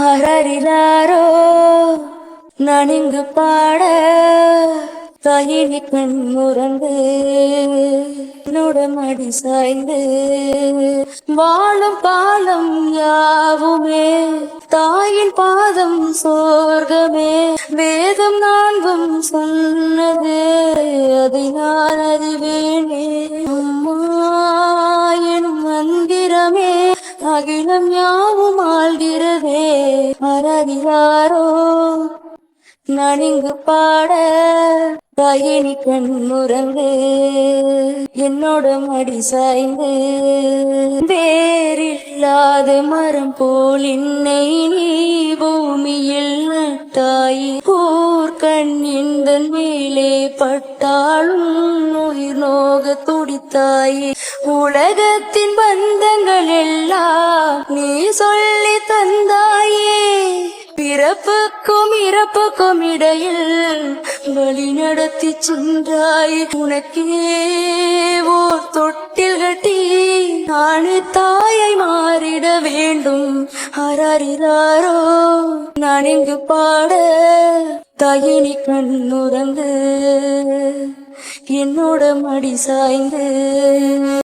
அரறிலாரோ நான் இங்கு பாட தாயினி கண் முரண்டு என்னோட மடி சாய்ந்து வாழும் காலம் யாவுமே தாயின் பாதம் சொர்க்கமே வேதம் நான்கும் சொன்னது அதை நான் அறிவேனே அம்மா எனும் மந்திரமே அகிலம் யாவும் ஆள்கிறதே அரறிலாரோ நான் இங்கு பாட தாயினி கண் முரண்டு என்னோட மடி சாய்ந்து வேறில்லாத மரம் போல் என்னை நீ பூமியில் நட்டாயி கூர்கண் எந்தன் மேலே பட்டாலும் உயிர் நோக துடித்தாயி உலகத்தின் பந்தங்கள் எல்லாம் நீ சொல்லி தந்தாயே பிறப்புக்கும் இறப்புக்கும் இடையில் வழி நடத்தி சென்றாய் உனக்கே ஓர் தொட்டில் கட்டி நானே தாயை மாறிட வேண்டும் அரறிலாரோ நான் இங்கு பாட தாயினி கண்ணுறங்கு என்னோட மடி சாய்ந்து